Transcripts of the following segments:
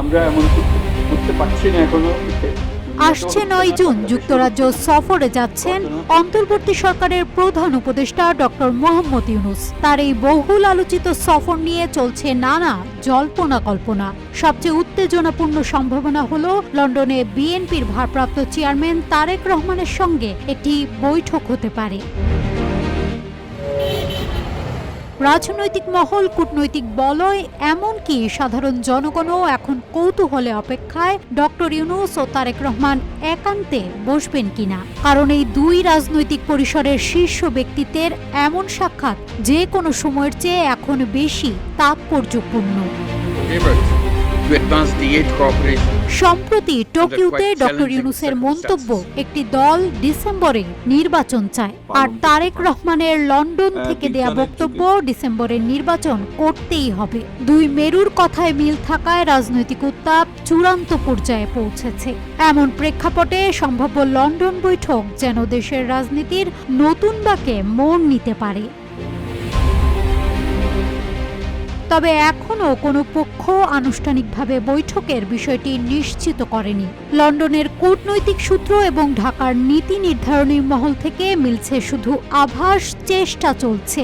আমরা এমন করতে পারছি না এখনো। আসছে ৯ জুন যুক্তরাজ্য সফরে যাচ্ছেন অন্তর্বর্তী সরকারের প্রধান উপদেষ্টা ডক্টর মোহাম্মদ ইউনূস। তার এই বহুল আলোচিত সফর নিয়ে চলছে নানা জল্পনা কল্পনা। সবচেয়ে উত্তেজনাপূর্ণ সম্ভাবনা হলো লন্ডনে বিএনপির ভারপ্রাপ্ত চেয়ারম্যান তারেক রহমানের সঙ্গে একটি বৈঠক হতে পারে। রাজনৈতিক মহল, কূটনৈতিক বলয়, এমনকি সাধারণ জনগণও এখন কৌতূহলে অপেক্ষায় ডক্টর ইউনূস ও তারেক রহমান একান্তে বসবেন কিনা। কারণ এই দুই রাজনৈতিক পরিসরের শীর্ষ ব্যক্তিত্বের এমন সাক্ষাৎ যে কোনো সময়ের চেয়ে এখন বেশি তাৎপর্যপূর্ণ। সম্প্রতি টোকিওতে ডক্টর ইউনূসের মন্তব্য, একটি দল ডিসেম্বরে নির্বাচন চায়, আর তারেক রহমানের লন্ডন থেকে দেয়া বক্তব্য ডিসেম্বরে নির্বাচন করতেই হবে। দুই মেরুর কথায় মিল থাকায় রাজনৈতিক উত্তাপ চূড়ান্ত পর্যায়ে পৌঁছেছে। এমন প্রেক্ষাপটে সম্ভাব্য লন্ডন বৈঠক যেন দেশের রাজনীতির নতুন বাঁকে মোড় নিতে পারে। তবে এখনও কোনো পক্ষ আনুষ্ঠানিকভাবে বৈঠকের বিষয়টি নিশ্চিত করেনি। লন্ডনের কূটনৈতিক সূত্র এবং ঢাকার নীতি নির্ধারণী মহল থেকে মিলছে শুধু আভাস, চেষ্টা চলছে।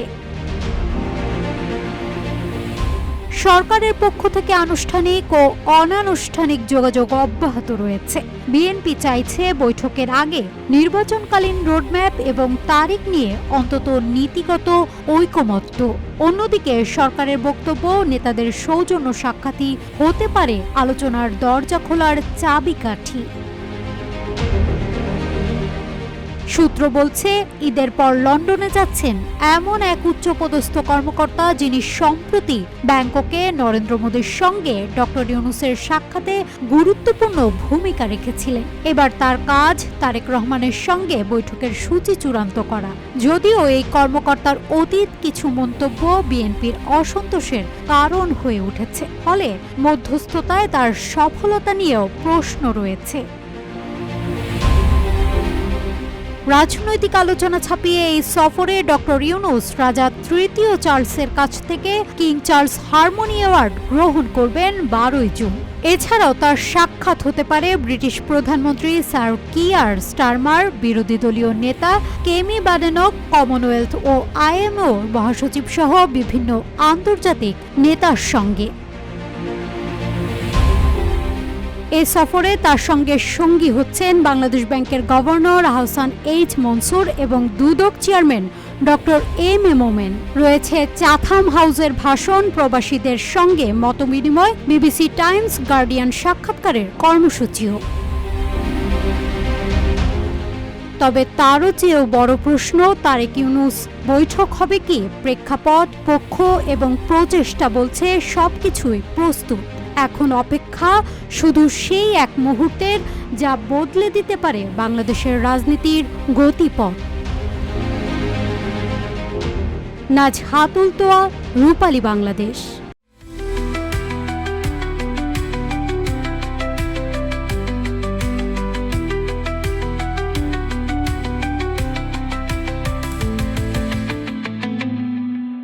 সরকারের পক্ষ থেকে আনুষ্ঠানিক ও অনানুষ্ঠানিক যোগাযোগ অব্যাহত রয়েছে। বিএনপি চাইছে বৈঠকের আগে নির্বাচনকালীন রোডম্যাপ এবং তারিখ নিয়ে অন্তত নীতিগত ঐকমত্য। অন্যদিকে সরকারের বক্তব্য, নেতাদের সৌজন্য সাক্ষাৎই হতে পারে আলোচনার দরজা খোলার চাবিকাঠি। সূত্র বলছে, ঈদের পর লন্ডনে যাচ্ছেন এমন এক উচ্চপদস্থ কর্মকর্তা যিনি সম্প্রতি ব্যাংককে নরেন্দ্র মোদীর সঙ্গে ডক্টর ইউনূসের সাক্ষাতে গুরুত্বপূর্ণ ভূমিকা রেখেছিলেন। এবার তার কাজ তারেক রহমানের সঙ্গে বৈঠকের সূচি চূড়ান্ত করা। যদিও এই কর্মকর্তার অতীত কিছু মন্তব্য বিএনপির অসন্তোষের কারণ হয়ে উঠেছে, ফলে মধ্যস্থতায় তার সফলতা নিয়েও প্রশ্ন রয়েছে। রাজনৈতিক আলোচনা ছাপিয়ে এই সফরে ডক্টর ইউনূস রাজা তৃতীয় চার্লসের কাছ থেকে কিং চার্লস হারমোনি অ্যাওয়ার্ড গ্রহণ করবেন ১২ জুন। এছাড়াও তার সাক্ষাৎ হতে পারে ব্রিটিশ প্রধানমন্ত্রী স্যার কিয়ার স্টারমার, বিরোধী দলীয় নেতা কেমি বাডেনক, কমনওয়েলথ ও আইএমও মহাসচিব সহ বিভিন্ন আন্তর্জাতিক নেতার সঙ্গে। এই সফরে তার সঙ্গে সঙ্গী হচ্ছেন বাংলাদেশ ব্যাংকের গভর্নর আহসান এইচ মনসুর এবং দুদক চেয়ারম্যান ডক্টর এম এ মোমেন। রয়েছে চাথাম হাউসের ভাষণ, প্রবাসীদের সঙ্গে মতবিনিময়, বিবিসি টাইমস, গার্ডিয়ান সাক্ষাৎকারের কর্মসূচিও। তবে তারও চেয়েও বড় প্রশ্ন, তারেক ইউনূস বৈঠক হবে কি? প্রেক্ষাপট, পক্ষ এবং প্রচেষ্টা বলছে সবকিছুই প্রস্তুত। এখন অপেক্ষা শুধু সেই এক মুহূর্তের, যা বদলে দিতে পারে বাংলাদেশের রাজনীতির গতিপথ। নাজহাতুল তোয়া, রূপালী বাংলাদেশ।